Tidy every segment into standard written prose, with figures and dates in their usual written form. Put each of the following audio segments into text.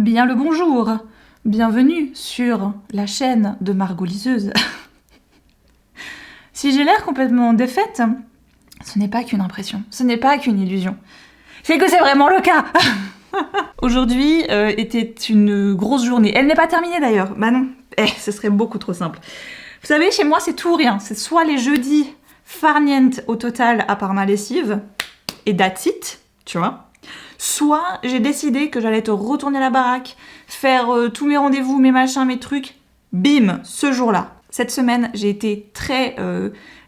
Bien le bonjour, bienvenue sur la chaîne de Margot Liseuse. Si j'ai l'air complètement défaite, ce n'est pas qu'une impression, ce n'est pas qu'une illusion. C'est que c'est vraiment le cas. Aujourd'hui était une grosse journée. Elle n'est pas terminée d'ailleurs, bah non, ce serait beaucoup trop simple. Vous savez, chez moi c'est tout ou rien, c'est soit les jeudis farniente au total à part ma lessive, et that's it, tu vois. Soit j'ai décidé que j'allais te retourner la baraque, faire tous mes rendez-vous, mes machins, mes trucs, bim, ce jour-là. Cette semaine, j'ai été très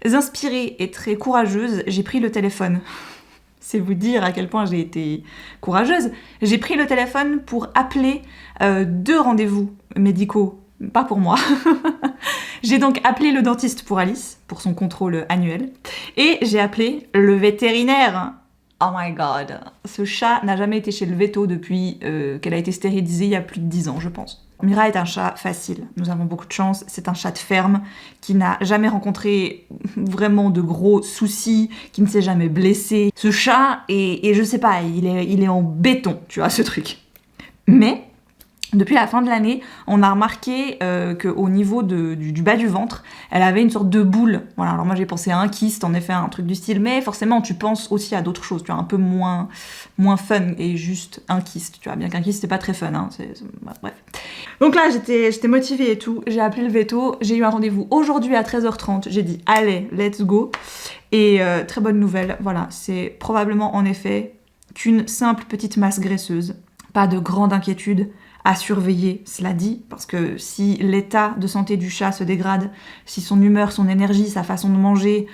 inspirée et très courageuse, j'ai pris le téléphone. C'est vous dire à quel point j'ai été courageuse. J'ai pris le téléphone pour appeler 2 rendez-vous médicaux, pas pour moi. J'ai donc appelé le dentiste pour Alice, pour son contrôle annuel, et j'ai appelé le vétérinaire. Oh my god, ce chat n'a jamais été chez le véto depuis qu'elle a été stérilisée il y a plus de 10 ans, je pense. Mira est un chat facile, nous avons beaucoup de chance, c'est un chat de ferme qui n'a jamais rencontré vraiment de gros soucis, qui ne s'est jamais blessé. Ce chat, et je sais pas, il est en béton, tu vois, ce truc. Mais depuis la fin de l'année, on a remarqué qu'au niveau du bas du ventre, elle avait une sorte de boule. Voilà, alors moi j'ai pensé à un kyste, en effet, un truc du style, mais forcément tu penses aussi à d'autres choses, tu vois, un peu moins fun et juste un kyste, tu vois, bien qu'un kyste c'est pas très fun, hein, bref. Donc là j'étais motivée et tout, j'ai appelé le veto, j'ai eu un rendez-vous aujourd'hui à 13h30, j'ai dit allez, let's go, et très bonne nouvelle, voilà, c'est probablement en effet qu'une simple petite masse graisseuse, pas de grande inquiétude à surveiller, cela dit, parce que si l'état de santé du chat se dégrade, si son humeur, son énergie, sa façon de manger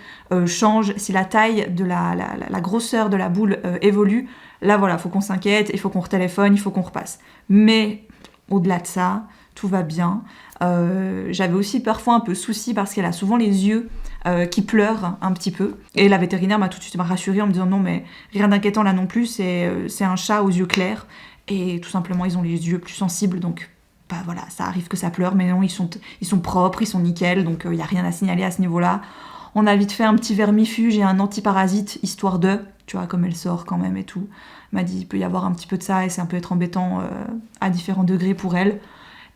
change, si la taille de la grosseur de la boule évolue, là voilà, faut qu'on s'inquiète, il faut qu'on retéléphone, il faut qu'on repasse. Mais au-delà de ça, tout va bien. J'avais aussi parfois un peu souci parce qu'elle a souvent les yeux qui pleurent un petit peu. Et la vétérinaire m'a tout de suite rassurée en me disant non mais rien d'inquiétant là non plus, c'est un chat aux yeux clairs. Et tout simplement, ils ont les yeux plus sensibles, donc bah voilà, ça arrive que ça pleure, mais non, ils sont propres, ils sont nickel, donc il n'y a rien à signaler à ce niveau-là. On a vite fait un petit vermifuge et un antiparasite, histoire de, tu vois, comme elle sort quand même et tout. Elle m'a dit, il peut y avoir un petit peu de ça, et c'est un peu être embêtant à différents degrés pour elle.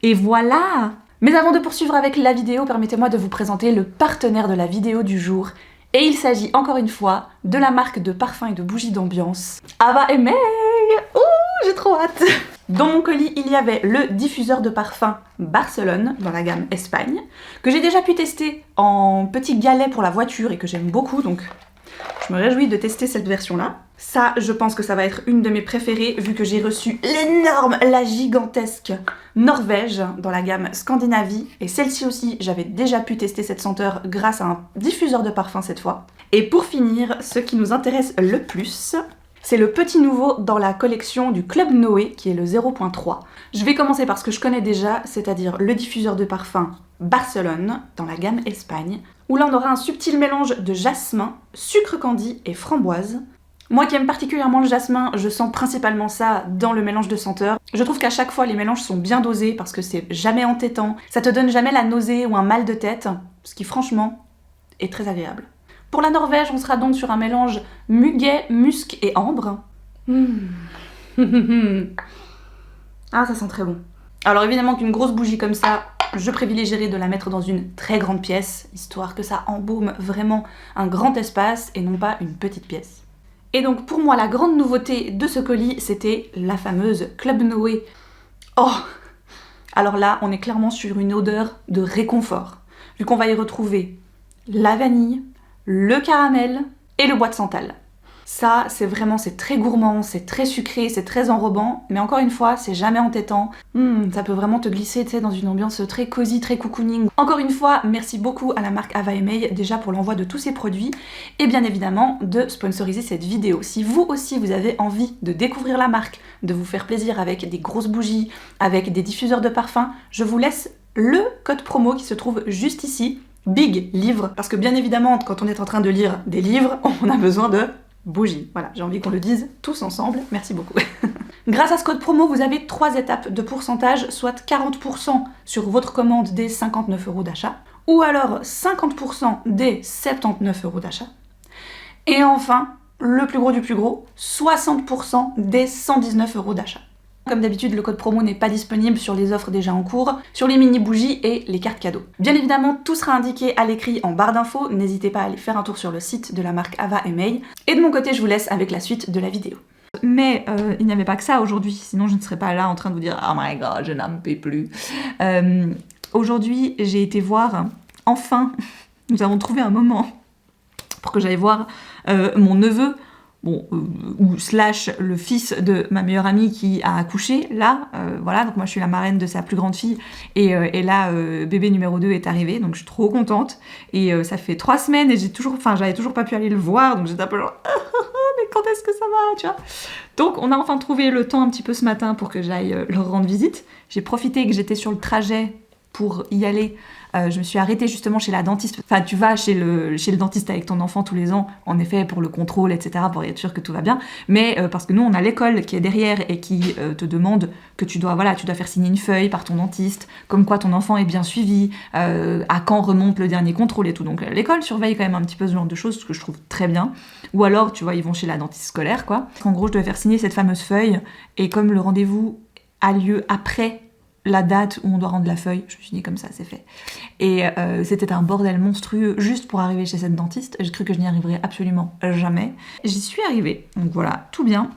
Et voilà! Mais avant de poursuivre avec la vidéo, permettez-moi de vous présenter le partenaire de la vidéo du jour. Et il s'agit encore une fois de la marque de parfums et de bougies d'ambiance, Ava et May. Ouh, j'ai trop hâte. Dans mon colis, il y avait le diffuseur de parfum Barcelone, dans la gamme Espagne, que j'ai déjà pu tester en petit galet pour la voiture et que j'aime beaucoup, donc je me réjouis de tester cette version-là. Ça, je pense que ça va être une de mes préférées, vu que j'ai reçu l'énorme, la gigantesque Norvège dans la gamme Scandinavie. Et celle-ci aussi, j'avais déjà pu tester cette senteur grâce à un diffuseur de parfum cette fois. Et pour finir, ce qui nous intéresse le plus, c'est le petit nouveau dans la collection du Club Noé, qui est le 0.3. Je vais commencer par ce que je connais déjà, c'est-à-dire le diffuseur de parfum Barcelone, dans la gamme Espagne, où là on aura un subtil mélange de jasmin, sucre candi et framboise. Moi qui aime particulièrement le jasmin, je sens principalement ça dans le mélange de senteurs. Je trouve qu'à chaque fois les mélanges sont bien dosés parce que c'est jamais entêtant, ça te donne jamais la nausée ou un mal de tête, ce qui franchement est très agréable. Pour la Norvège, on sera donc sur un mélange muguet, musc et ambre. Ah, ça sent très bon. Alors évidemment qu'une grosse bougie comme ça, je privilégierais de la mettre dans une très grande pièce, histoire que ça embaume vraiment un grand espace et non pas une petite pièce. Et donc pour moi, la grande nouveauté de ce colis, c'était la fameuse Club Noé. Oh! Alors là, on est clairement sur une odeur de réconfort, vu qu'on va y retrouver la vanille, le caramel et le bois de santal. Ça, c'est très gourmand, c'est très sucré, c'est très enrobant, mais encore une fois, c'est jamais entêtant. Ça peut vraiment te glisser, tu sais, dans une ambiance très cosy, très cocooning. Encore une fois, merci beaucoup à la marque Ava et May, déjà pour l'envoi de tous ces produits, et bien évidemment de sponsoriser cette vidéo. Si vous aussi, vous avez envie de découvrir la marque, de vous faire plaisir avec des grosses bougies, avec des diffuseurs de parfum, je vous laisse le code promo qui se trouve juste ici, Big Livre, parce que bien évidemment, quand on est en train de lire des livres, on a besoin de bougies. Voilà, j'ai envie qu'on le dise tous ensemble, merci beaucoup. Grâce à ce code promo, vous avez 3 étapes de pourcentage, soit 40% sur votre commande des 59 € d'achat, ou alors 50% des 79 € d'achat, et enfin, le plus gros du plus gros, 60% des 119 € d'achat. Comme d'habitude, le code promo n'est pas disponible sur les offres déjà en cours, sur les mini bougies et les cartes cadeaux. Bien évidemment, tout sera indiqué à l'écrit en barre d'infos, n'hésitez pas à aller faire un tour sur le site de la marque Ava & May. Et de mon côté, je vous laisse avec la suite de la vidéo. Mais il n'y avait pas que ça aujourd'hui, sinon je ne serais pas là en train de vous dire « Oh my god, je n'en peux plus ». Aujourd'hui, j'ai été voir, enfin, nous avons trouvé un moment pour que j'aille voir mon neveu, ou slash le fils de ma meilleure amie qui a accouché, là, voilà, donc moi je suis la marraine de sa plus grande fille, et là, bébé numéro 2 est arrivé, donc je suis trop contente, et ça fait 3 semaines, et j'avais toujours pas pu aller le voir, donc j'étais un peu genre, mais quand est-ce que ça va, tu vois. Donc on a enfin trouvé le temps un petit peu ce matin pour que j'aille leur rendre visite. J'ai profité que j'étais sur le trajet pour y aller. Je me suis arrêtée justement chez la dentiste. Enfin, tu vas chez le dentiste avec ton enfant tous les ans, en effet, pour le contrôle, etc., pour être sûr que tout va bien. Mais parce que nous, on a l'école qui est derrière et qui te demande que tu dois faire signer une feuille par ton dentiste, comme quoi ton enfant est bien suivi, à quand remonte le dernier contrôle et tout. Donc l'école surveille quand même un petit peu ce genre de choses, ce que je trouve très bien. Ou alors, tu vois, ils vont chez la dentiste scolaire, quoi. En gros, je devais faire signer cette fameuse feuille, et comme le rendez-vous a lieu après la date où on doit rendre la feuille, je me suis dit comme ça, c'est fait. Et c'était un bordel monstrueux juste pour arriver chez cette dentiste. J'ai cru que je n'y arriverais absolument jamais. J'y suis arrivée, donc voilà, tout bien.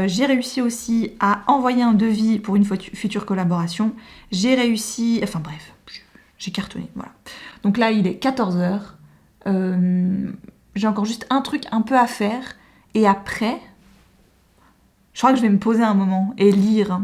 J'ai réussi aussi à envoyer un devis pour une future collaboration. J'ai réussi... Enfin bref, j'ai cartonné, voilà. Donc là, il est 14h. J'ai encore juste un truc un peu à faire. Et après, je crois que je vais me poser un moment et lire...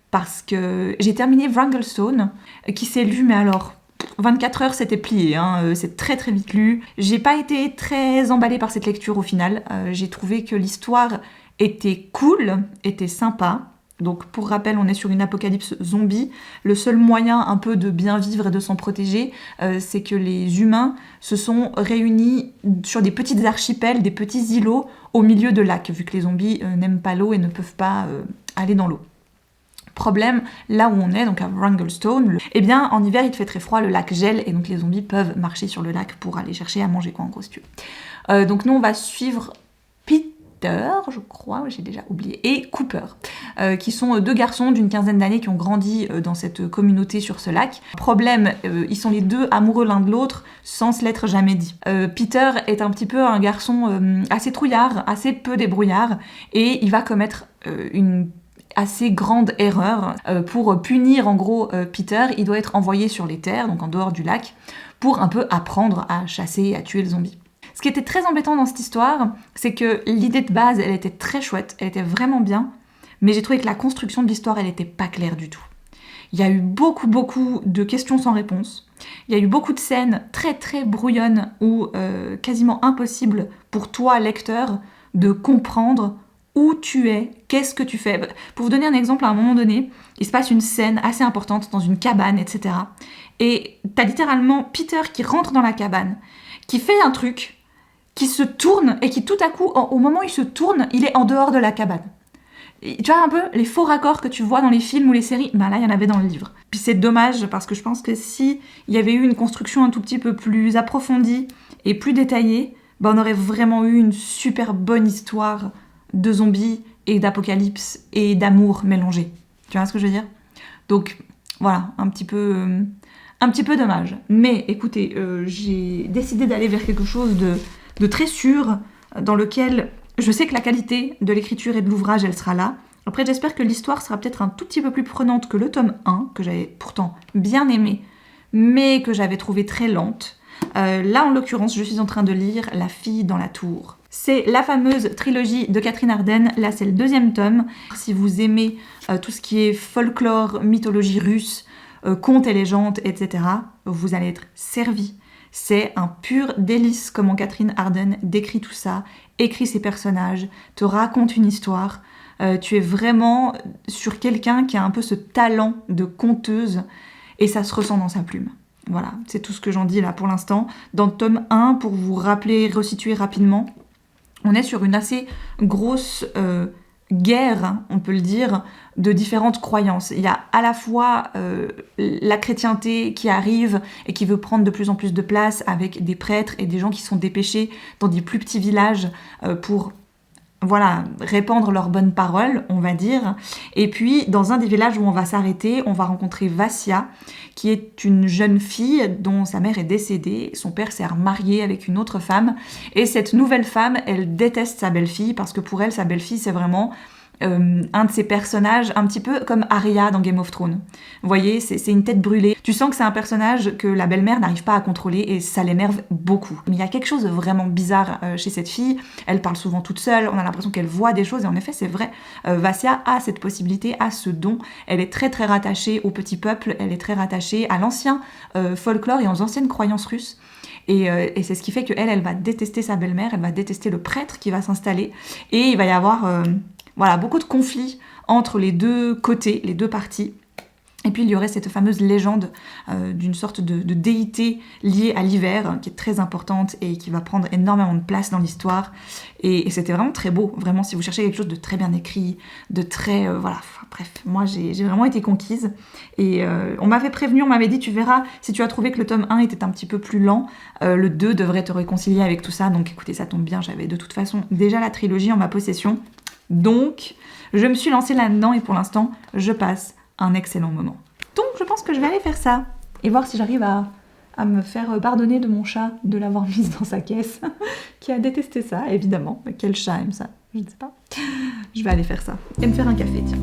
Parce que j'ai terminé Wranglestone, qui s'est lu, mais alors, 24 heures c'était plié, hein, c'est très très vite lu. J'ai pas été très emballée par cette lecture au final, j'ai trouvé que l'histoire était cool, était sympa. Donc pour rappel, on est sur une apocalypse zombie. Le seul moyen un peu de bien vivre et de s'en protéger, c'est que les humains se sont réunis sur des petites archipels, des petits îlots au milieu de lacs, vu que les zombies n'aiment pas l'eau et ne peuvent pas aller dans l'eau. Problème, là où on est, donc à Wranglestone, eh bien en hiver il fait très froid, le lac gèle et donc les zombies peuvent marcher sur le lac pour aller chercher à manger, quoi, en gros, si tu veux. Donc nous on va suivre Peter, je crois, j'ai déjà oublié, et Cooper, qui sont 2 garçons d'une quinzaine d'années qui ont grandi dans cette communauté sur ce lac. Problème, ils sont les 2 amoureux l'un de l'autre sans se l'être jamais dit. Peter est un petit peu un garçon assez trouillard, assez peu débrouillard, et il va commettre une assez grande erreur. Pour punir en gros Peter, il doit être envoyé sur les terres, donc en dehors du lac, pour un peu apprendre à chasser et à tuer le zombie. Ce qui était très embêtant dans cette histoire, c'est que l'idée de base, elle était très chouette, elle était vraiment bien, mais j'ai trouvé que la construction de l'histoire, elle était pas claire du tout. Il y a eu beaucoup de questions sans réponse, il y a eu beaucoup de scènes très très brouillonnes ou quasiment impossibles pour toi, lecteur, de comprendre où tu es, qu'est-ce que tu fais. Pour vous donner un exemple, à un moment donné, il se passe une scène assez importante dans une cabane, etc. Et t'as littéralement Peter qui rentre dans la cabane, qui fait un truc, qui se tourne, et qui tout à coup, au moment où il se tourne, il est en dehors de la cabane. Et tu vois un peu les faux raccords que tu vois dans les films ou les séries, ben là il y en avait dans le livre. Puis c'est dommage parce que je pense que si il y avait eu une construction un tout petit peu plus approfondie et plus détaillée, ben on aurait vraiment eu une super bonne histoire de zombies et d'apocalypse et d'amour mélangés. Tu vois ce que je veux dire? Donc voilà, un petit peu dommage. Mais écoutez, j'ai décidé d'aller vers quelque chose de très sûr, dans lequel je sais que la qualité de l'écriture et de l'ouvrage, elle sera là. Après, j'espère que l'histoire sera peut-être un tout petit peu plus prenante que le tome 1, que j'avais pourtant bien aimé, mais que j'avais trouvé très lente. Là, en l'occurrence, je suis en train de lire La fille dans la tour. C'est la fameuse trilogie de Catherine Arden. Là, c'est le 2e tome. Si vous aimez tout ce qui est folklore, mythologie russe, contes et légendes, etc., vous allez être servi. C'est un pur délice comment Catherine Arden décrit tout ça, écrit ses personnages, te raconte une histoire. Tu es vraiment sur quelqu'un qui a un peu ce talent de conteuse et ça se ressent dans sa plume. Voilà, c'est tout ce que j'en dis là pour l'instant. Dans le tome 1, pour vous rappeler, resituer rapidement, on est sur une assez grosse guerre, on peut le dire, de différentes croyances. Il y a à la fois la chrétienté qui arrive et qui veut prendre de plus en plus de place avec des prêtres et des gens qui sont dépêchés dans des plus petits villages pour voilà, répandre leurs bonnes paroles, on va dire. Et puis, dans un des villages où on va s'arrêter, on va rencontrer Vassia, qui est une jeune fille dont sa mère est décédée. Son père s'est remarié avec une autre femme. Et cette nouvelle femme, elle déteste sa belle-fille, parce que pour elle, sa belle-fille, c'est vraiment un de ces personnages, un petit peu comme Arya dans Game of Thrones. Vous voyez, c'est une tête brûlée. Tu sens que c'est un personnage que la belle-mère n'arrive pas à contrôler et ça l'énerve beaucoup. Mais il y a quelque chose de vraiment bizarre chez cette fille. Elle parle souvent toute seule, on a l'impression qu'elle voit des choses et en effet, c'est vrai. Vassia a cette possibilité, a ce don. Elle est très très rattachée au petit peuple, elle est très rattachée à l'ancien folklore et aux anciennes croyances russes. Et c'est ce qui fait qu'elle va détester sa belle-mère, elle va détester le prêtre qui va s'installer et il va y avoir beaucoup de conflits entre les deux côtés, les deux parties. Et puis il y aurait cette fameuse légende d'une sorte de déité liée à l'hiver, qui est très importante et qui va prendre énormément de place dans l'histoire. Et c'était vraiment très beau, vraiment, si vous cherchez quelque chose de très bien écrit, de très... bref, moi j'ai vraiment été conquise. Et on m'avait prévenu, on m'avait dit, tu verras, si tu as trouvé que le tome 1 était un petit peu plus lent, le 2 devrait te réconcilier avec tout ça. Donc écoutez, ça tombe bien, j'avais de toute façon déjà la trilogie en ma possession. Donc, je me suis lancée là-dedans et pour l'instant, je passe un excellent moment. Donc, je pense que je vais aller faire ça et voir si j'arrive à me faire pardonner de mon chat de l'avoir mise dans sa caisse, qui a détesté ça, évidemment. Mais quel chat aime ça? Je ne sais pas. Je vais aller faire ça et me faire un café, tiens.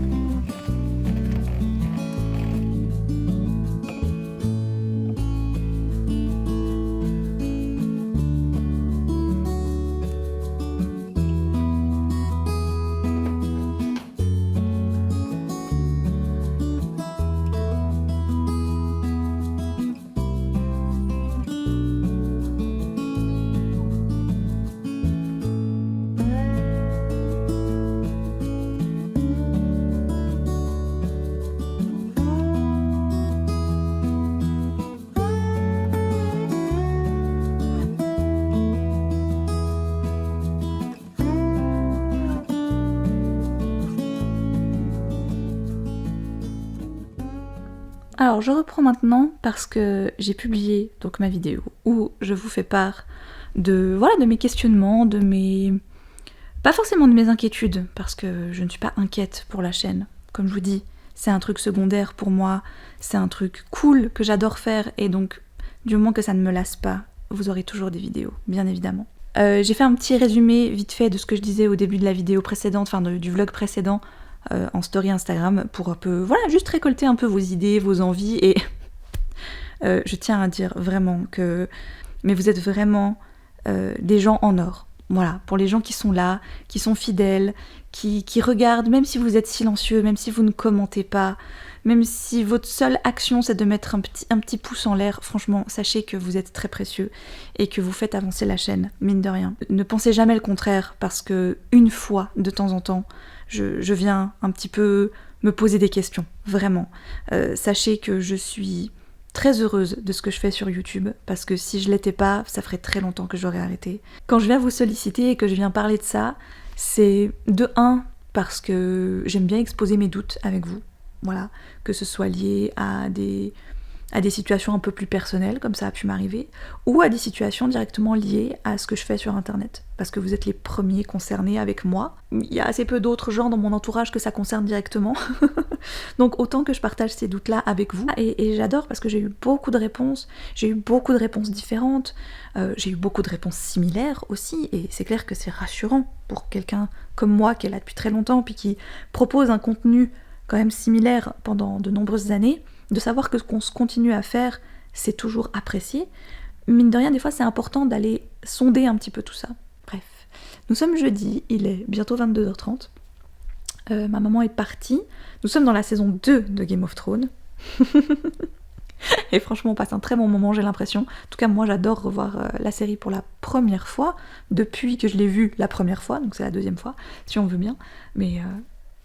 Alors je reprends maintenant parce que j'ai publié donc ma vidéo où je vous fais part de mes questionnements, pas forcément de mes inquiétudes parce que je ne suis pas inquiète pour la chaîne. Comme je vous dis, c'est un truc secondaire pour moi, c'est un truc cool que j'adore faire et donc du moment que ça ne me lasse pas, vous aurez toujours des vidéos, bien évidemment. J'ai fait un petit résumé vite fait de ce que je disais au début de la vidéo précédente, du vlog précédent, en story Instagram pour un peu, juste récolter un peu vos idées, vos envies et je tiens à dire vraiment mais vous êtes vraiment des gens en or. Voilà, pour les gens qui sont là, qui sont fidèles, qui regardent, même si vous êtes silencieux, même si vous ne commentez pas, même si votre seule action c'est de mettre un petit pouce en l'air, franchement, sachez que vous êtes très précieux et que vous faites avancer la chaîne, mine de rien. Ne pensez jamais le contraire, parce que une fois, de temps en temps, je viens un petit peu me poser des questions, vraiment. Sachez que je suis très heureuse de ce que je fais sur YouTube, parce que si je l'étais pas, ça ferait très longtemps que j'aurais arrêté. Quand je viens vous solliciter et que je viens parler de ça, c'est de un, parce que j'aime bien exposer mes doutes avec vous, voilà, que ce soit lié à des situations un peu plus personnelles, comme ça a pu m'arriver, ou à des situations directement liées à ce que je fais sur internet, parce que vous êtes les premiers concernés avec moi. Il y a assez peu d'autres gens dans mon entourage que ça concerne directement, donc autant que je partage ces doutes-là avec vous, et j'adore parce que j'ai eu beaucoup de réponses différentes, j'ai eu beaucoup de réponses similaires aussi, et c'est clair que c'est rassurant pour quelqu'un comme moi qui est là depuis très longtemps, puis qui propose un contenu quand même similaire pendant de nombreuses années, de savoir que ce qu'on continue à faire, c'est toujours apprécié. Mine de rien, des fois, c'est important d'aller sonder un petit peu tout ça. Bref, nous sommes jeudi, il est bientôt 22h30. Ma maman est partie. Nous sommes dans la saison 2 de Game of Thrones. Et franchement, on passe un très bon moment, j'ai l'impression. En tout cas, moi, j'adore revoir la série pour la première fois, depuis que je l'ai vue la première fois, donc c'est la deuxième fois, si on veut bien. Mais...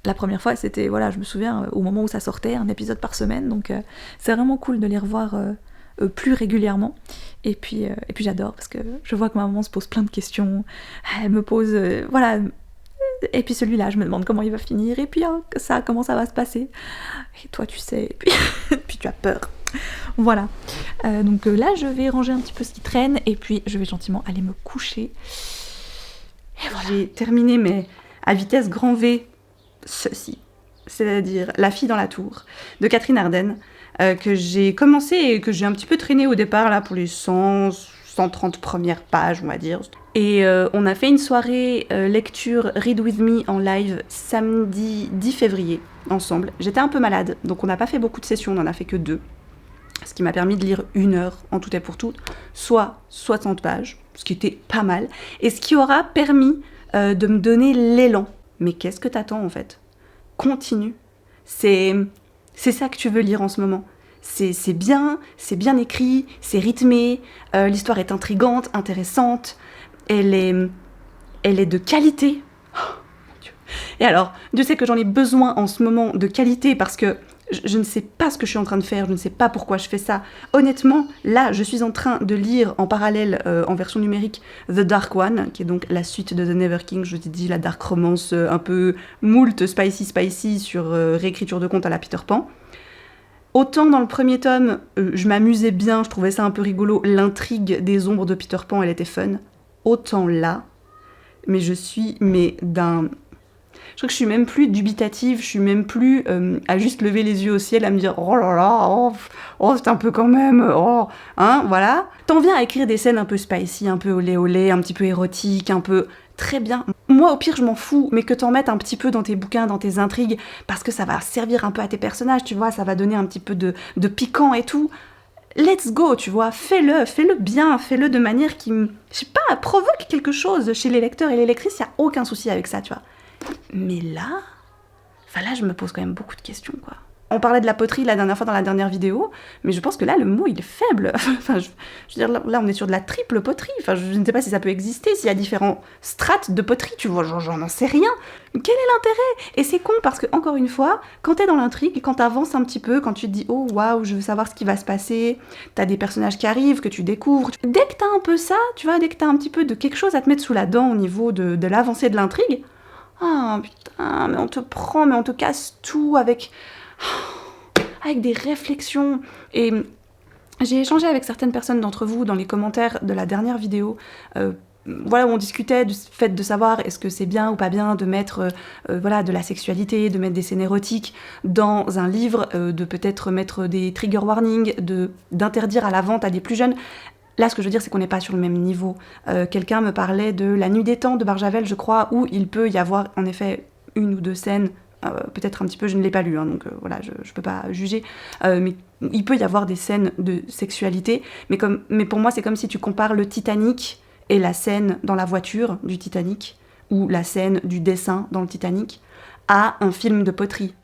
la première fois, c'était, je me souviens, au moment où ça sortait, un épisode par semaine, donc c'est vraiment cool de les revoir plus régulièrement. Et puis j'adore, parce que je vois que ma maman se pose plein de questions, elle me pose, et puis celui-là, je me demande comment il va finir, et puis ça, comment ça va se passer. Et toi, tu sais, et puis tu as peur. Voilà. Donc là, je vais ranger un petit peu ce qui traîne, et puis je vais gentiment aller me coucher. Et voilà. J'ai terminé à vitesse grand V, ceci, c'est-à-dire La fille dans la tour, de Catherine Ardenne, que j'ai commencé et que j'ai un petit peu traîné au départ, là, pour les 130 premières pages, on va dire. Et on a fait une soirée lecture Read With Me en live samedi 10 février, ensemble. J'étais un peu malade, donc on n'a pas fait beaucoup de sessions, on en a fait que 2. Ce qui m'a permis de lire 1 heure en tout et pour tout, soit 60 pages, ce qui était pas mal, et ce qui aura permis de me donner l'élan. Mais qu'est-ce que t'attends en fait ? Continue. C'est ça que tu veux lire en ce moment. C'est bien écrit, c'est rythmé, l'histoire est intrigante, intéressante, elle est de qualité. Oh, mon Dieu. Et alors, Dieu sait que j'en ai besoin en ce moment de qualité parce que je ne sais pas ce que je suis en train de faire, je ne sais pas pourquoi je fais ça. Honnêtement, là, je suis en train de lire en parallèle, en version numérique, The Dark One, qui est donc la suite de The Never King, je vous ai dit, la dark romance un peu moult, spicy, sur réécriture de contes à la Peter Pan. Autant dans le premier tome, je m'amusais bien, je trouvais ça un peu rigolo, l'intrigue des ombres de Peter Pan, elle était fun. Autant là, mais je suis d'un... Je crois que je suis même plus dubitative, je suis même plus à juste lever les yeux au ciel, à me dire « Oh là là, oh c'est un peu quand même, oh... » Hein, voilà. T'en viens à écrire des scènes un peu spicy, un peu olé olé, un petit peu érotique, un peu... Très bien. Moi, au pire, je m'en fous, mais que t'en mettes un petit peu dans tes bouquins, dans tes intrigues, parce que ça va servir un peu à tes personnages, tu vois, ça va donner un petit peu de piquant et tout. Let's go, tu vois, fais-le bien, fais-le de manière qui, je sais pas, provoque quelque chose chez les lecteurs et les lectrices, y a aucun souci avec ça, tu vois. Mais là, je me pose quand même beaucoup de questions, quoi. On parlait de la poterie la dernière fois dans la dernière vidéo, mais je pense que là, le mot, il est faible. Enfin, je veux dire, là, on est sur de la triple poterie. Enfin, je ne sais pas si ça peut exister, s'il y a différents strates de poterie, tu vois, j'en sais rien. Quel est l'intérêt ? Et c'est con, parce que, encore une fois, quand t'es dans l'intrigue, quand t'avances un petit peu, quand tu te dis « Oh, waouh, je veux savoir ce qui va se passer », t'as des personnages qui arrivent, que tu découvres. Dès que t'as un peu ça, tu vois, dès que t'as un petit peu de quelque chose à te mettre sous la dent au niveau de l'avancée de l'intrigue, ah, putain, mais on te prend, mais on te casse tout avec des réflexions. Et j'ai échangé avec certaines personnes d'entre vous dans les commentaires de la dernière vidéo, voilà, où on discutait du fait de savoir est-ce que c'est bien ou pas bien de mettre de la sexualité, de mettre des scènes érotiques dans un livre, de peut-être mettre des trigger warnings, d'interdire à la vente à des plus jeunes. Là, ce que je veux dire, c'est qu'on n'est pas sur le même niveau. Quelqu'un me parlait de La Nuit des Temps de Barjavel, je crois, où il peut y avoir, en effet, 1 ou 2 scènes, peut-être un petit peu, je ne l'ai pas lu, hein, donc voilà, je peux pas juger, mais il peut y avoir des scènes de sexualité, mais pour moi, c'est comme si tu compares le Titanic et la scène dans la voiture du Titanic, ou la scène du dessin dans le Titanic, à un film de poterie.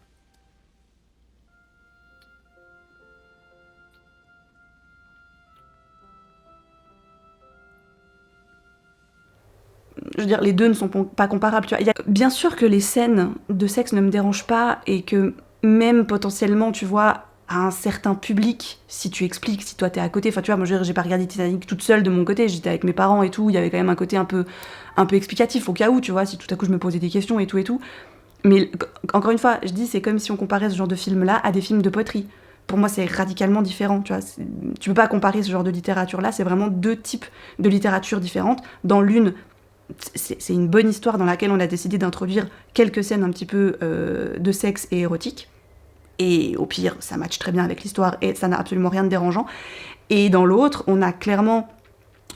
Je veux dire, les deux ne sont pas comparables, tu vois. Bien sûr que les scènes de sexe ne me dérangent pas et que même potentiellement, tu vois, à un certain public, si tu expliques, si toi t'es à côté, enfin tu vois, moi j'ai pas regardé Titanic toute seule de mon côté, j'étais avec mes parents et tout, il y avait quand même un côté un peu explicatif au cas où, tu vois, si tout à coup je me posais des questions et tout. Mais encore une fois, je dis, c'est comme si on comparait ce genre de film-là à des films de poterie. Pour moi, c'est radicalement différent, tu vois. Tu peux pas comparer ce genre de littérature-là, c'est vraiment 2 types de littérature différentes. Dans l'une, c'est une bonne histoire dans laquelle on a décidé d'introduire quelques scènes un petit peu de sexe et érotique. Et au pire, ça matche très bien avec l'histoire et ça n'a absolument rien de dérangeant. Et dans l'autre, on a clairement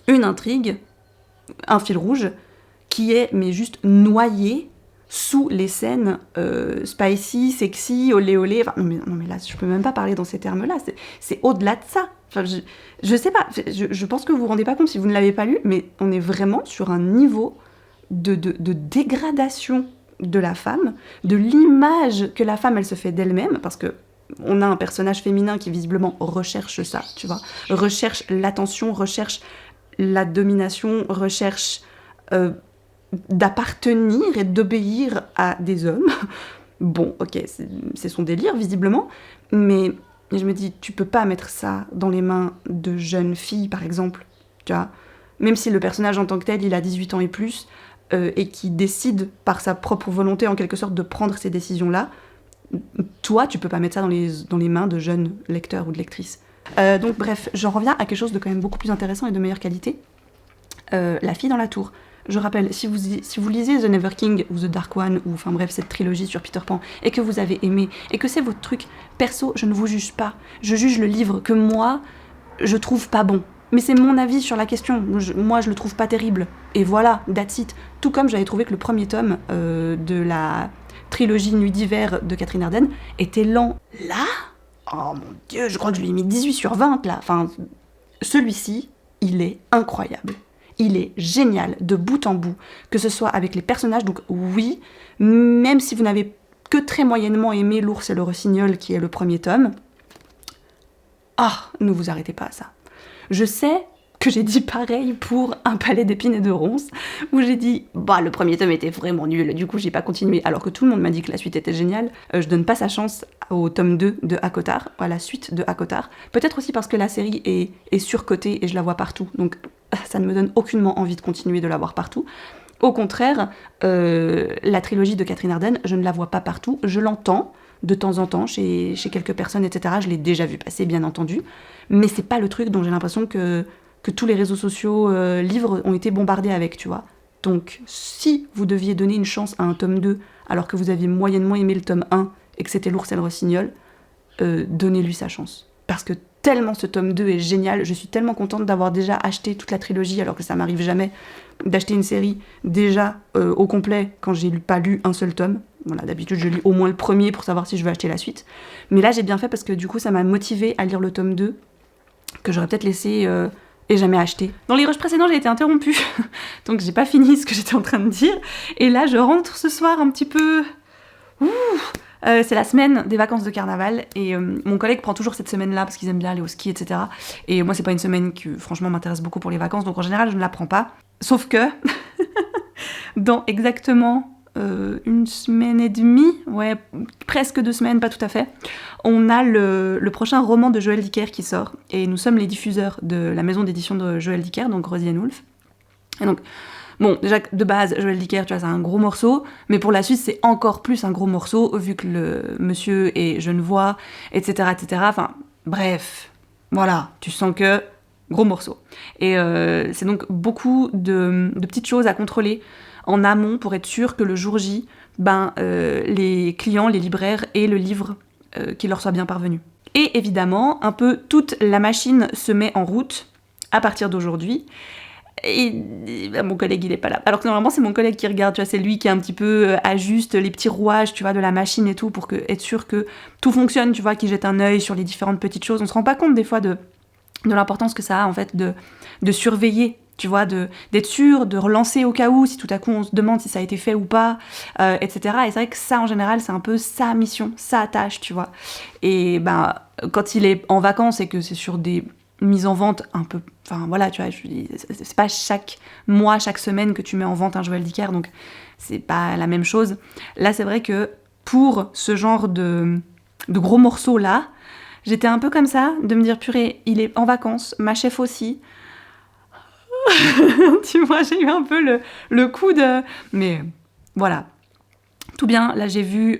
une intrigue, un fil rouge, qui est mais juste noyé sous les scènes spicy, sexy, olé olé. Enfin, non mais là, je peux même pas parler dans ces termes-là. C'est au-delà de ça. Enfin, je sais pas. Je pense que vous vous rendez pas compte si vous ne l'avez pas lu, mais on est vraiment sur un niveau de dégradation de la femme, de l'image que la femme, elle se fait d'elle-même, parce que on a un personnage féminin qui visiblement recherche ça, tu vois, recherche l'attention, recherche la domination, recherche d'appartenir et d'obéir à des hommes. Bon, ok, c'est son délire, visiblement, mais je me dis, tu peux pas mettre ça dans les mains de jeunes filles, par exemple, tu vois, même si le personnage en tant que tel, il a 18 ans et plus, et qui décide par sa propre volonté, en quelque sorte, de prendre ces décisions-là, toi, tu peux pas mettre ça dans les mains de jeunes lecteurs ou de lectrices. Donc bref, j'en reviens à quelque chose de quand même beaucoup plus intéressant et de meilleure qualité. La fille dans la tour. Je rappelle, si vous lisez The Never King ou The Dark One, ou enfin bref, cette trilogie sur Peter Pan, et que vous avez aimé, et que c'est votre truc, perso, je ne vous juge pas. Je juge le livre que moi, je trouve pas bon. Mais c'est mon avis sur la question. Moi, je le trouve pas terrible. Et voilà, that's it. Tout comme j'avais trouvé que le premier tome de la trilogie Nuit d'hiver de Catherine Arden était lent. Là, oh mon Dieu, je crois que je lui ai mis 18 sur 20, là. Enfin, celui-ci, il est incroyable. Il est génial de bout en bout, que ce soit avec les personnages. Donc oui, même si vous n'avez que très moyennement aimé L'ours et le rossignol, qui est le premier tome, ne vous arrêtez pas à ça. Je sais que j'ai dit pareil pour Un palais d'épines et de ronces, où j'ai dit le premier tome était vraiment nul, du coup j'ai pas continué, alors que tout le monde m'a dit que la suite était géniale. Je donne pas sa chance au tome 2 de ACOTAR, à la suite de ACOTAR. Peut-être aussi parce que la série est surcotée et je la vois partout, donc ça ne me donne aucunement envie de continuer de la voir partout. Au contraire, la trilogie de Catherine Arden, je ne la vois pas partout, je l'entends de temps en temps chez quelques personnes, etc. Je l'ai déjà vu passer, bien entendu, mais c'est pas le truc dont j'ai l'impression que tous les réseaux sociaux, livres ont été bombardés avec, tu vois. Donc, si vous deviez donner une chance à un tome 2, alors que vous aviez moyennement aimé le tome 1, et que c'était L'ours et le rossignol, donnez-lui sa chance. Parce que tellement ce tome 2 est génial, je suis tellement contente d'avoir déjà acheté toute la trilogie, alors que ça m'arrive jamais d'acheter une série déjà au complet quand j'ai pas lu un seul tome. Voilà, d'habitude je lis au moins le premier pour savoir si je veux acheter la suite. Mais là j'ai bien fait parce que du coup ça m'a motivée à lire le tome 2, que j'aurais peut-être laissé et jamais acheté. Dans les rushs précédents j'ai été interrompue, donc j'ai pas fini ce que j'étais en train de dire. Et là je rentre ce soir un petit peu... c'est la semaine des vacances de carnaval et mon collègue prend toujours cette semaine-là parce qu'ils aiment bien aller au ski, etc. Et moi, c'est pas une semaine qui, franchement, m'intéresse beaucoup pour les vacances, donc en général, je ne la prends pas. Sauf que, dans exactement une semaine et demie, ouais, presque 2 semaines, pas tout à fait, on a le prochain roman de Joël Dicker qui sort. Et nous sommes les diffuseurs de la maison d'édition de Joël Dicker, donc Rosie & Wolf. Et donc... Bon, déjà, de base, Joël Dicker, tu vois, c'est un gros morceau, mais pour la suite, c'est encore plus un gros morceau, vu que le monsieur est genevois, etc., etc. Enfin, bref, voilà, tu sens que... Gros morceau. Et c'est donc beaucoup de petites choses à contrôler en amont pour être sûr que le jour J, les clients, les libraires aient le livre qui leur soit bien parvenu. Et évidemment, un peu toute la machine se met en route à partir d'aujourd'hui. Et mon collègue, il est pas là. Alors que normalement, c'est mon collègue qui regarde, tu vois, c'est lui qui un petit peu ajuste les petits rouages, tu vois, de la machine et tout, pour être sûr que tout fonctionne, tu vois, qu'il jette un œil sur les différentes petites choses. On se rend pas compte des fois de l'importance que ça a, en fait, de surveiller, tu vois, d'être sûr, de relancer au cas où, si tout à coup on se demande si ça a été fait ou pas, etc. Et c'est vrai que ça, en général, c'est un peu sa mission, sa tâche, tu vois. Et quand il est en vacances et que c'est sur des mise en vente un peu... Enfin, voilà, tu vois, c'est pas chaque mois, chaque semaine que tu mets en vente un Joël Dicker, donc c'est pas la même chose. Là, c'est vrai que pour ce genre de gros morceaux-là, j'étais un peu comme ça, de me dire, purée, il est en vacances, ma chef aussi. Tu vois, j'ai eu un peu le coup de... Mais voilà, tout bien. Là, j'ai vu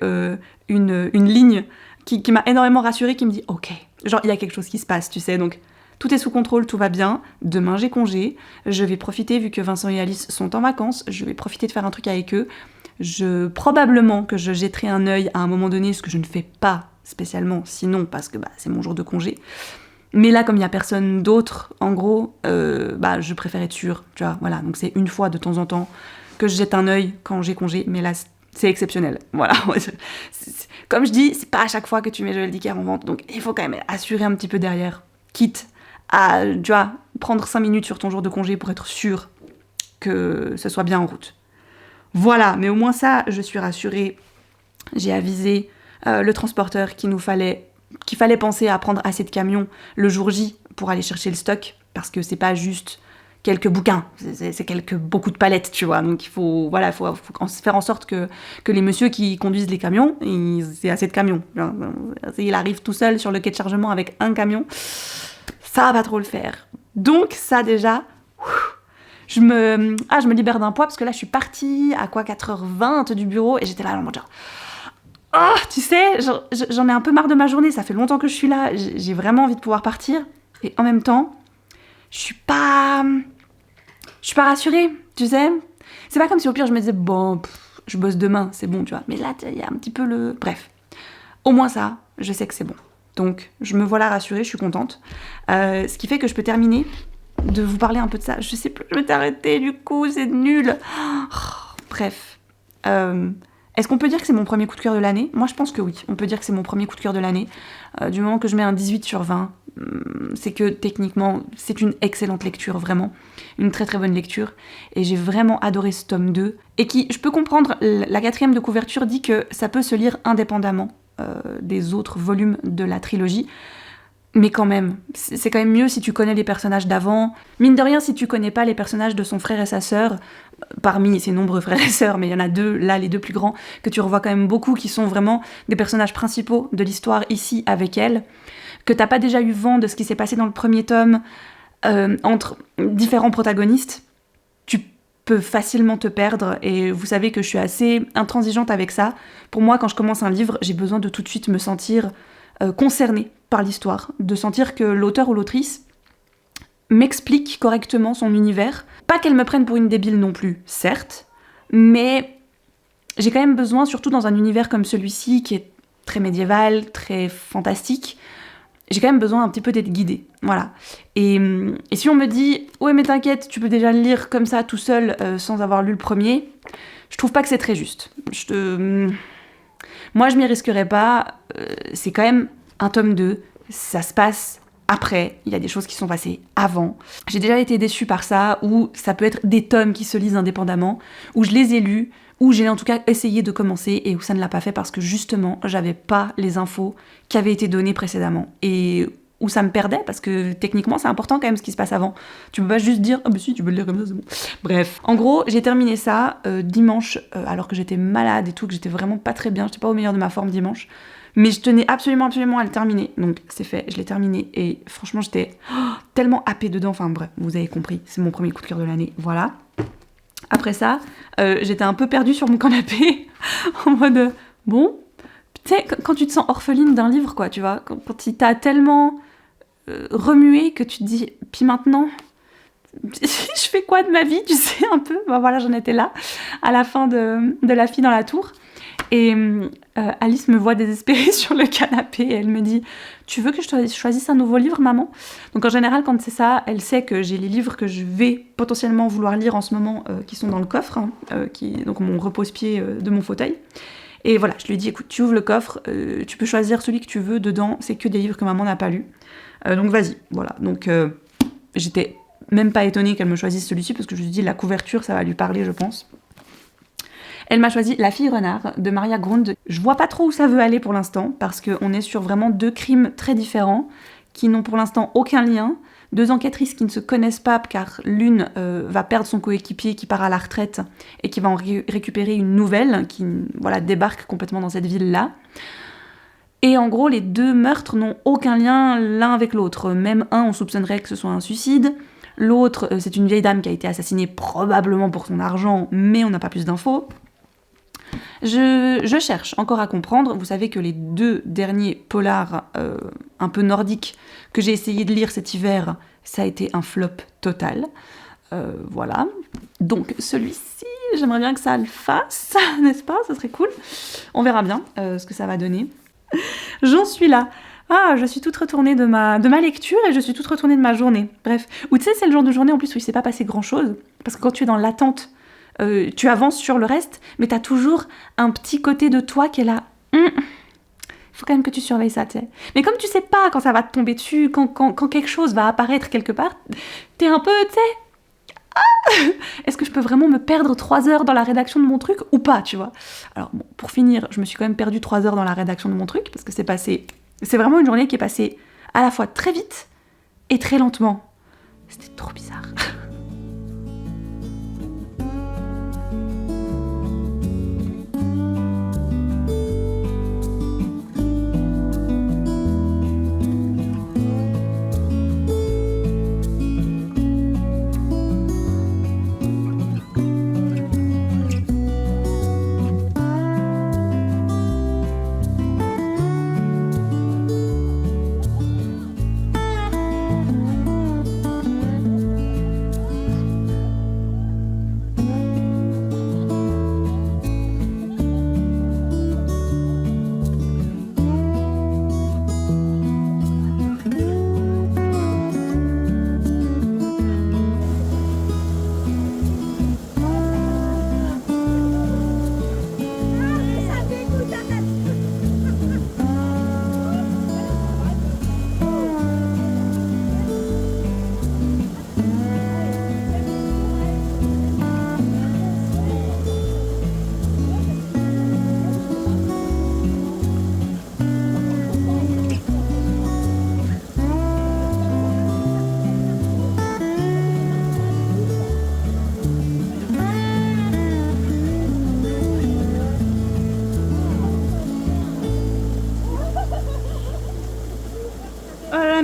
une ligne qui m'a énormément rassurée, qui me dit, ok, genre, il y a quelque chose qui se passe, tu sais, donc... Tout est sous contrôle, tout va bien. Demain, j'ai congé. Je vais profiter, vu que Vincent et Alice sont en vacances, je vais profiter de faire un truc avec eux. Probablement que je jetterai un œil à un moment donné, ce que je ne fais pas spécialement, sinon, parce que c'est mon jour de congé. Mais là, comme il n'y a personne d'autre, en gros, je préfère être sûre, tu vois, voilà. Donc c'est une fois de temps en temps que je jette un œil quand j'ai congé, mais là, c'est exceptionnel. Voilà. Comme je dis, c'est pas à chaque fois que tu mets Joël Dicker en vente, donc il faut quand même assurer un petit peu derrière, quitte à, tu vois, prendre 5 minutes sur ton jour de congé pour être sûr que ce soit bien en route. Voilà, mais au moins ça, je suis rassurée. J'ai avisé le transporteur qu'il fallait penser à prendre assez de camions le jour J pour aller chercher le stock, parce que c'est pas juste quelques bouquins, c'est beaucoup de palettes, tu vois. Donc il faut faire en sorte que les messieurs qui conduisent les camions, c'est assez de camions. Il arrive tout seul sur le quai de chargement avec un camion, ça va pas trop le faire. Donc ça déjà, je me libère d'un poids, parce que là je suis partie à 4h20 du bureau et j'étais là en mode genre... Oh, tu sais, j'en ai un peu marre de ma journée, ça fait longtemps que je suis là, j'ai vraiment envie de pouvoir partir. Et en même temps, je suis pas rassurée, tu sais. C'est pas comme si au pire je me disais, bon, je bosse demain, c'est bon, tu vois. Mais là, il y a un petit peu le... Bref. Au moins ça, je sais que c'est bon. Donc, je me voilà rassurée, je suis contente. Ce qui fait que je peux terminer de vous parler un peu de ça. Je sais plus, je vais t'arrêter, du coup, c'est nul. Bref. Est-ce qu'on peut dire que c'est mon premier coup de cœur de l'année ? Moi, je pense que oui. On peut dire que c'est mon premier coup de cœur de l'année. Du moment que je mets un 18 sur 20, c'est que techniquement, c'est une excellente lecture, vraiment. Une très très bonne lecture. Et j'ai vraiment adoré ce tome 2. Et qui, je peux comprendre, la 4e de couverture dit que ça peut se lire indépendamment des autres volumes de la trilogie. Mais quand même, c'est quand même mieux si tu connais les personnages d'avant. Mine de rien, si tu connais pas les personnages de son frère et sa sœur, parmi ses nombreux frères et sœurs, mais il y en a 2, là, les 2 plus grands, que tu revois quand même beaucoup, qui sont vraiment des personnages principaux de l'histoire ici avec elle, que t'as pas déjà eu vent de ce qui s'est passé dans le premier tome entre différents protagonistes, tu peux facilement te perdre, et vous savez que je suis assez intransigeante avec ça. Pour moi, quand je commence un livre, j'ai besoin de tout de suite me sentir concernée par l'histoire, de sentir que l'auteur ou l'autrice m'explique correctement son univers. Pas qu'elle me prenne pour une débile non plus, certes, mais j'ai quand même besoin, surtout dans un univers comme celui-ci, qui est très médiéval, très fantastique, j'ai quand même besoin un petit peu d'être guidée, voilà. Et si on me dit « Ouais, mais t'inquiète, tu peux déjà le lire comme ça, tout seul, sans avoir lu le premier », je trouve pas que c'est très juste. Moi, je m'y risquerais pas, c'est quand même un tome 2, ça se passe après, il y a des choses qui sont passées avant. J'ai déjà été déçue par ça, ou ça peut être des tomes qui se lisent indépendamment, où je les ai lus, où j'ai en tout cas essayé de commencer, et où ça ne l'a pas fait parce que justement, j'avais pas les infos qui avaient été données précédemment. Et où ça me perdait, parce que techniquement, c'est important quand même ce qui se passe avant. Tu peux pas juste dire « Ah bah si, tu peux le lire comme ça, c'est bon ». Bref. En gros, j'ai terminé ça dimanche, alors que j'étais malade et tout, que j'étais vraiment pas très bien, j'étais pas au meilleur de ma forme dimanche. Mais je tenais absolument à le terminer. Donc c'est fait, je l'ai terminé. Et franchement, j'étais tellement happée dedans. Enfin bref, vous avez compris, c'est mon premier coup de cœur de l'année. Voilà. Après ça, j'étais un peu perdue sur mon canapé, en mode, bon, tu sais, quand tu te sens orpheline d'un livre, quoi, tu vois, quand il t'a tellement remué que tu te dis, puis maintenant, je fais quoi de ma vie, tu sais, un peu. Ben voilà, j'en étais là, à la fin de La fille dans la tour. Et Alice me voit désespérée sur le canapé et elle me dit « Tu veux que je choisisse un nouveau livre, maman ?» Donc en général, quand c'est ça, elle sait que j'ai les livres que je vais potentiellement vouloir lire en ce moment qui sont dans le coffre, donc mon repose-pied de mon fauteuil. Et voilà, je lui ai dit « Écoute, tu ouvres le coffre, tu peux choisir celui que tu veux, dedans, c'est que des livres que maman n'a pas lus. Donc vas-y, voilà. » Donc j'étais même pas étonnée qu'elle me choisisse celui-ci parce que je lui ai dit « La couverture, ça va lui parler, je pense. » Elle m'a choisi La fille renard de Maria Grund. Je vois pas trop où ça veut aller pour l'instant, parce qu'on est sur vraiment 2 crimes très différents, qui n'ont pour l'instant aucun lien. 2 enquêtrices qui ne se connaissent pas, car l'une va perdre son coéquipier qui part à la retraite, et qui va en récupérer une nouvelle, qui débarque complètement dans cette ville-là. Et en gros, les 2 meurtres n'ont aucun lien l'un avec l'autre. Même un, on soupçonnerait que ce soit un suicide. L'autre, c'est une vieille dame qui a été assassinée probablement pour son argent, mais on n'a pas plus d'infos. Je cherche encore à comprendre. Vous savez que les 2 derniers polars un peu nordiques que j'ai essayé de lire cet hiver, ça a été un flop total. Voilà. Donc celui-ci, j'aimerais bien que ça le fasse, n'est-ce pas ? Ça serait cool. On verra bien ce que ça va donner. J'en suis là. Ah, je suis toute retournée de ma lecture et je suis toute retournée de ma journée. Bref. Ou tu sais, c'est le genre de journée en plus où il s'est pas passé grand-chose. Parce que quand tu es dans l'attente, tu avances sur le reste, mais t'as toujours un petit côté de toi qui est là. Il faut quand même que tu surveilles ça, tu sais. Mais comme tu sais pas quand ça va te tomber dessus, quand quelque chose va apparaître quelque part, t'es un peu, tu sais... Est-ce que je peux vraiment me perdre 3 heures dans la rédaction de mon truc ou pas, tu vois ? Alors, bon, pour finir, je me suis quand même perdue 3 heures dans la rédaction de mon truc, parce que c'est vraiment une journée qui est passée à la fois très vite et très lentement. C'était trop bizarre.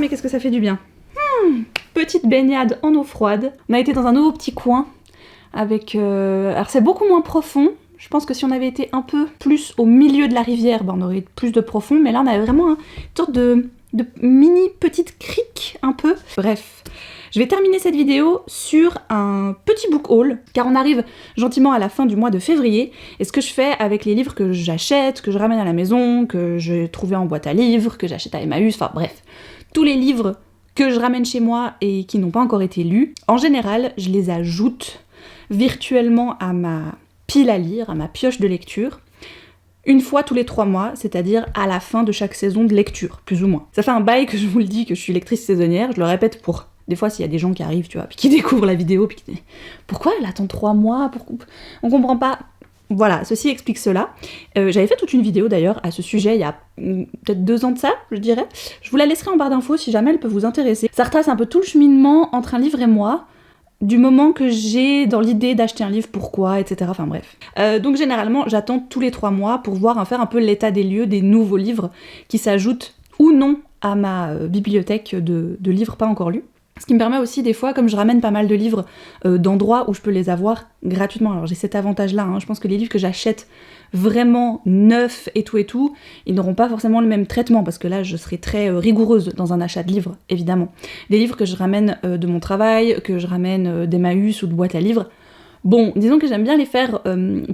qu'est-ce que ça fait du bien. Petite baignade en eau froide. On a été dans un nouveau petit coin avec... Alors c'est beaucoup moins profond. Je pense que si on avait été un peu plus au milieu de la rivière, on aurait eu plus de profond, mais là on avait vraiment une sorte de mini petite crique un peu. Bref, je vais terminer cette vidéo sur un petit book haul, car on arrive gentiment à la fin du mois de février, et ce que je fais avec les livres que j'achète, que je ramène à la maison, que j'ai trouvé en boîte à livres, que j'achète à Emmaüs, enfin bref, tous les livres que je ramène chez moi et qui n'ont pas encore été lus, en général, je les ajoute virtuellement à ma pile à lire, à ma pioche de lecture, une fois tous les 3 mois, c'est-à-dire à la fin de chaque saison de lecture, plus ou moins. Ça fait un bail que je vous le dis, que je suis lectrice saisonnière, je le répète pour... Des fois, s'il y a des gens qui arrivent, tu vois, puis qui découvrent la vidéo, puis qui disent « Pourquoi elle attend 3 mois ? On comprend pas. » Voilà, ceci explique cela. J'avais fait toute une vidéo d'ailleurs à ce sujet il y a peut-être 2 ans de ça, je dirais. Je vous la laisserai en barre d'infos si jamais elle peut vous intéresser. Ça retrace un peu tout le cheminement entre un livre et moi, du moment que j'ai dans l'idée d'acheter un livre, pourquoi, etc. Enfin bref. Donc généralement, j'attends tous les 3 mois pour faire un peu l'état des lieux des nouveaux livres qui s'ajoutent ou non à ma bibliothèque de livres pas encore lus. Ce qui me permet aussi des fois, comme je ramène pas mal de livres d'endroits où je peux les avoir gratuitement, alors j'ai cet avantage-là, je pense que les livres que j'achète vraiment neufs et tout, ils n'auront pas forcément le même traitement, parce que là je serai très rigoureuse dans un achat de livres, évidemment. Des livres que je ramène de mon travail, que je ramène d'Emmaüs ou de boîte à livres, bon, disons que j'aime bien les faire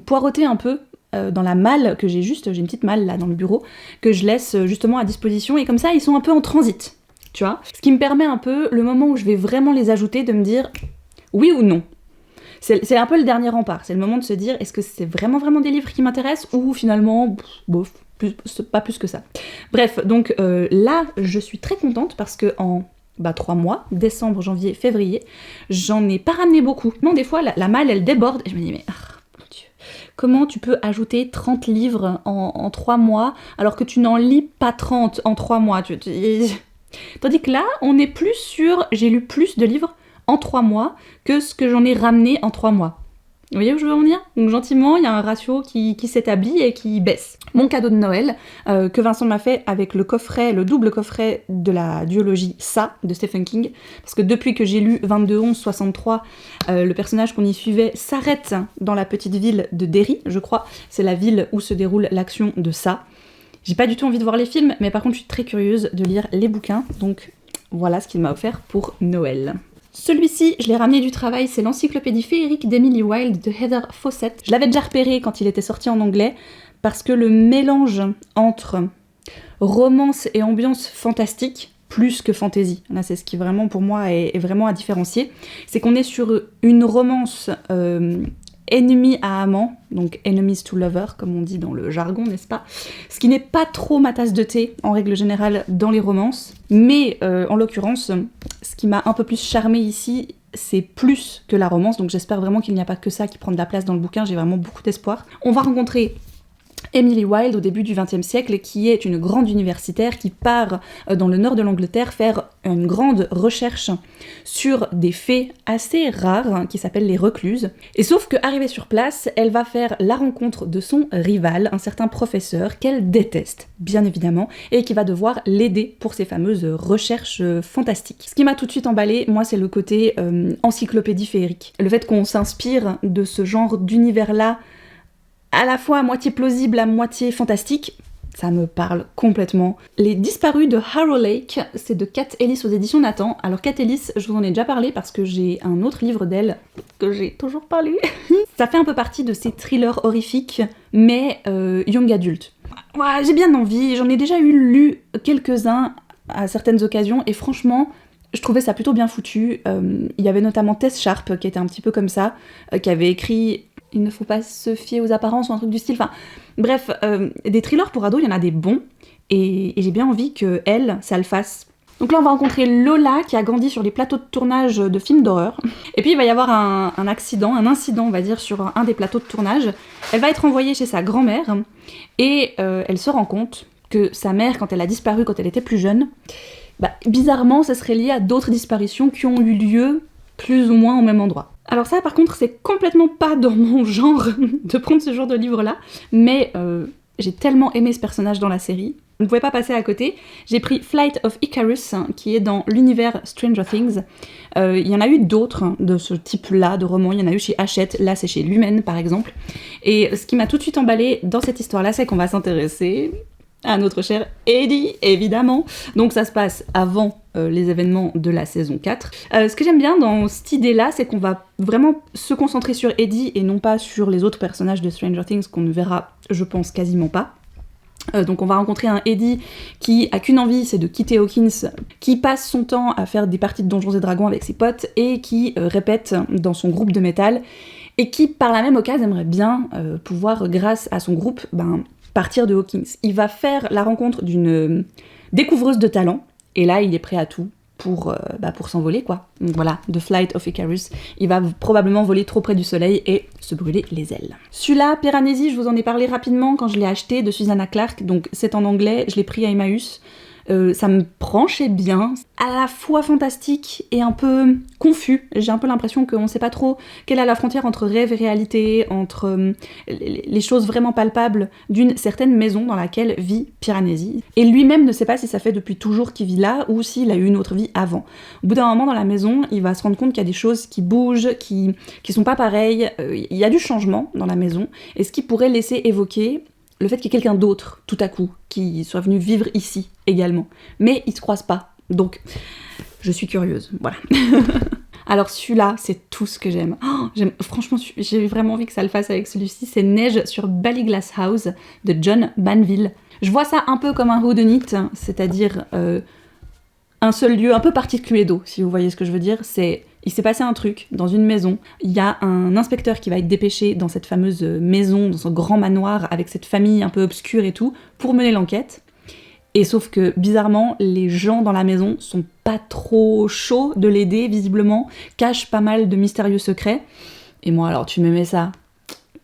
poireauter un peu dans la malle que j'ai une petite malle là dans le bureau, que je laisse justement à disposition, et comme ça ils sont un peu en transit. Tu vois, ce qui me permet un peu, le moment où je vais vraiment les ajouter, de me dire oui ou non. C'est un peu le dernier rempart, c'est le moment de se dire est-ce que c'est vraiment des livres qui m'intéressent ou finalement, bof, pas plus que ça. Bref, donc là, je suis très contente parce que en 3 mois, décembre, janvier, février, j'en ai pas ramené beaucoup. Non, des fois, la malle, elle déborde et je me dis mais... mon Dieu, comment tu peux ajouter 30 livres en 3 mois alors que tu n'en lis pas 30 en 3 mois Tandis que là, on est plus sur... J'ai lu plus de livres en 3 mois que ce que j'en ai ramené en 3 mois. Vous voyez où je veux en venir ? Donc gentiment, il y a un ratio qui s'établit et qui baisse. Mon cadeau de Noël, que Vincent m'a fait avec le double coffret de la duologie Ça, de Stephen King, parce que depuis que j'ai lu 22-11-63, le personnage qu'on y suivait s'arrête dans la petite ville de Derry, je crois. C'est la ville où se déroule l'action de Ça. J'ai pas du tout envie de voir les films, mais par contre je suis très curieuse de lire les bouquins, donc voilà ce qu'il m'a offert pour Noël. Celui-ci, je l'ai ramené du travail, c'est l'encyclopédie féerique d'Emily Wilde de Heather Fawcett. Je l'avais déjà repéré quand il était sorti en anglais, parce que le mélange entre romance et ambiance fantastique, plus que fantasy, là c'est ce qui vraiment pour moi est vraiment à différencier, c'est qu'on est sur une romance ennemi à amant, donc enemies to lover, comme on dit dans le jargon, n'est-ce pas ? Ce qui n'est pas trop ma tasse de thé, en règle générale, dans les romances, mais en l'occurrence, ce qui m'a un peu plus charmée ici, c'est plus que la romance, donc j'espère vraiment qu'il n'y a pas que ça qui prend de la place dans le bouquin, j'ai vraiment beaucoup d'espoir. On va rencontrer Emily Wilde au début du XXe siècle, qui est une grande universitaire qui part dans le nord de l'Angleterre faire une grande recherche sur des fées assez rares qui s'appellent les recluses. Et sauf qu'arrivée sur place, elle va faire la rencontre de son rival, un certain professeur qu'elle déteste, bien évidemment, et qui va devoir l'aider pour ses fameuses recherches fantastiques. Ce qui m'a tout de suite emballée, moi, c'est le côté encyclopédie féerique. Le fait qu'on s'inspire de ce genre d'univers-là, à la fois à moitié plausible, à moitié fantastique, ça me parle complètement. Les Disparus de Harrow Lake, c'est de Kat Ellis aux éditions Nathan. Alors Kat Ellis, je vous en ai déjà parlé parce que j'ai un autre livre d'elle que j'ai toujours pas lu. Ça fait un peu partie de ces thrillers horrifiques, mais young adulte. Ouais, j'ai bien envie, j'en ai déjà lu quelques-uns à certaines occasions, et franchement, je trouvais ça plutôt bien foutu. Il y avait notamment Tess Sharp, qui était un petit peu comme ça, qui avait écrit... Il ne faut pas se fier aux apparences ou un truc du style, enfin bref, des thrillers pour ados, il y en a des bons, et j'ai bien envie que elle, ça le fasse. Donc là on va rencontrer Lola qui a grandi sur les plateaux de tournage de films d'horreur, et puis il va y avoir un incident on va dire, sur un des plateaux de tournage. Elle va être envoyée chez sa grand-mère, et elle se rend compte que sa mère, quand elle a disparu quand elle était plus jeune, bizarrement ça serait lié à d'autres disparitions qui ont eu lieu plus ou moins au même endroit. Alors ça par contre c'est complètement pas dans mon genre de prendre ce genre de livre là, mais j'ai tellement aimé ce personnage dans la série On ne pouvait pas passer à côté. J'ai pris Flight of Icarus, qui est dans l'univers Stranger Things. Il y en a eu d'autres de ce type-là de romans. Il y en a eu chez Hachette, là c'est chez Lumen par exemple. Et ce qui m'a tout de suite emballée dans cette histoire-là, c'est qu'on va s'intéresser à notre cher Eddie, évidemment. Donc ça se passe avant les événements de la saison 4. Ce que j'aime bien dans cette idée-là, c'est qu'on va vraiment se concentrer sur Eddie et non pas sur les autres personnages de Stranger Things qu'on ne verra, je pense, quasiment pas. Donc on va rencontrer un Eddie qui a qu'une envie, c'est de quitter Hawkins, qui passe son temps à faire des parties de Donjons et Dragons avec ses potes et qui répète dans son groupe de métal et qui par la même occasion aimerait bien pouvoir, grâce à son groupe, partir de Hawkins. Il va faire la rencontre d'une découvreuse de talent et là il est prêt à tout pour s'envoler quoi. Donc voilà, The Flight of Icarus. Il va probablement voler trop près du soleil et se brûler les ailes. Celui-là, Piranesi, je vous en ai parlé rapidement quand je l'ai acheté, de Susanna Clarke, donc c'est en anglais, je l'ai pris à Emmaüs. Ça me branchait bien, à la fois fantastique et un peu confus. J'ai un peu l'impression qu'on sait pas trop quelle est la frontière entre rêve et réalité, entre les choses vraiment palpables d'une certaine maison dans laquelle vit Piranesi. Et lui-même ne sait pas si ça fait depuis toujours qu'il vit là ou s'il a eu une autre vie avant. Au bout d'un moment dans la maison, il va se rendre compte qu'il y a des choses qui bougent, qui sont pas pareilles, il y a du changement dans la maison, et ce qui pourrait laisser évoquer le fait qu'il y ait quelqu'un d'autre, tout à coup, qui soit venu vivre ici également. Mais ils se croisent pas, donc je suis curieuse, voilà. Alors celui-là, c'est tout ce que j'aime. Franchement, j'ai vraiment envie que ça le fasse avec celui-ci. C'est Neige sur Ballyglass House de John Banville. Je vois ça un peu comme un whodunit, c'est-à-dire un seul lieu un peu particulier d'eau, si vous voyez ce que je veux dire. Il s'est passé un truc dans une maison, il y a un inspecteur qui va être dépêché dans cette fameuse maison, dans ce grand manoir, avec cette famille un peu obscure et tout, pour mener l'enquête. Et sauf que, bizarrement, les gens dans la maison sont pas trop chauds de l'aider, visiblement, cachent pas mal de mystérieux secrets. Et moi, alors, tu me mets ça.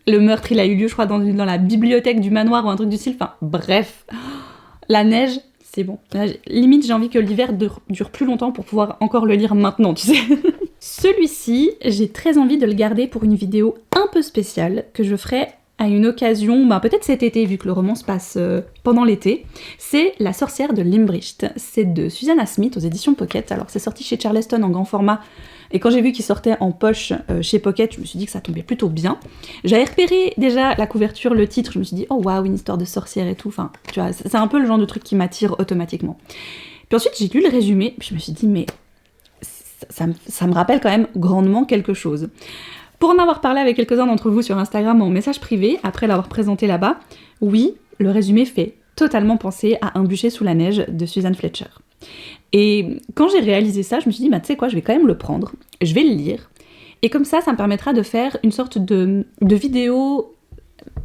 Le meurtre, il a eu lieu, je crois, dans la bibliothèque du manoir ou un truc du style. Enfin, bref. La neige, c'est bon. Là, limite, j'ai envie que l'hiver dure plus longtemps pour pouvoir encore le lire maintenant, tu sais. Celui-ci, j'ai très envie de le garder pour une vidéo un peu spéciale que je ferai à une occasion, peut-être cet été vu que le roman se passe pendant l'été. C'est La sorcière de Limbricht. C'est de Susanna Smith aux éditions Pocket. Alors c'est sorti chez Charleston en grand format et quand j'ai vu qu'il sortait en poche chez Pocket, je me suis dit que ça tombait plutôt bien. J'avais repéré déjà la couverture, le titre, je me suis dit oh waouh, une histoire de sorcière et tout. Enfin, tu vois, c'est un peu le genre de truc qui m'attire automatiquement. Puis ensuite j'ai lu le résumé, puis je me suis dit mais ça me rappelle quand même grandement quelque chose. Pour en avoir parlé avec quelques-uns d'entre vous sur Instagram en message privé, après l'avoir présenté là-bas, oui, le résumé fait totalement penser à Un bûcher sous la neige de Suzanne Fletcher. Et quand j'ai réalisé ça, je me suis dit, tu sais quoi, je vais quand même le prendre, je vais le lire, et comme ça me permettra de faire une sorte de vidéo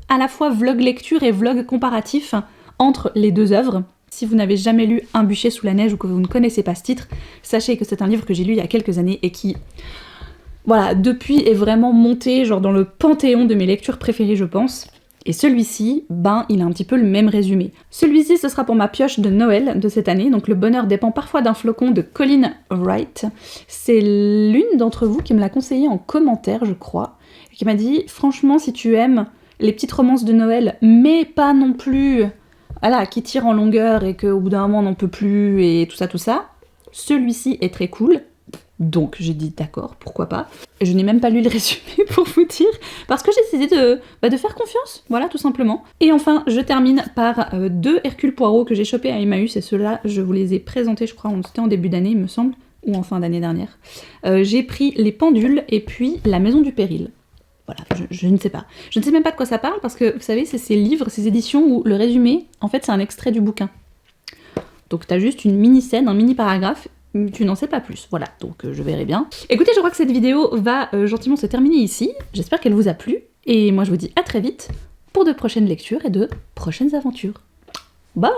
à la fois vlog lecture et vlog comparatif entre les deux œuvres. Si vous n'avez jamais lu Un bûcher sous la neige ou que vous ne connaissez pas ce titre, sachez que c'est un livre que j'ai lu il y a quelques années et qui, voilà, depuis est vraiment monté genre dans le panthéon de mes lectures préférées, je pense. Et celui-ci, il a un petit peu le même résumé. Celui-ci, ce sera pour ma pioche de Noël de cette année, donc Le bonheur dépend parfois d'un flocon de Colin Wright. C'est l'une d'entre vous qui me l'a conseillé en commentaire, je crois, et qui m'a dit, franchement, si tu aimes les petites romances de Noël, mais pas non plus... voilà, qui tire en longueur et qu'au bout d'un moment on n'en peut plus et tout ça, celui-ci est très cool. Donc j'ai dit d'accord, pourquoi pas. Je n'ai même pas lu le résumé pour vous dire, parce que j'ai décidé de faire confiance, voilà tout simplement. Et enfin, je termine par 2 Hercule Poirot que j'ai chopés à Emmaüs, et ceux-là, je vous les ai présentés, je crois, c'était en début d'année, il me semble, ou en fin d'année dernière. J'ai pris Les Pendules et puis La Maison du Péril. Voilà, je ne sais pas. Je ne sais même pas de quoi ça parle, parce que, vous savez, c'est ces livres, ces éditions où le résumé, en fait, c'est un extrait du bouquin. Donc t'as juste une mini-scène, un mini-paragraphe, tu n'en sais pas plus. Voilà, donc je verrai bien. Écoutez, je crois que cette vidéo va gentiment se terminer ici. J'espère qu'elle vous a plu, et moi je vous dis à très vite pour de prochaines lectures et de prochaines aventures. Bye!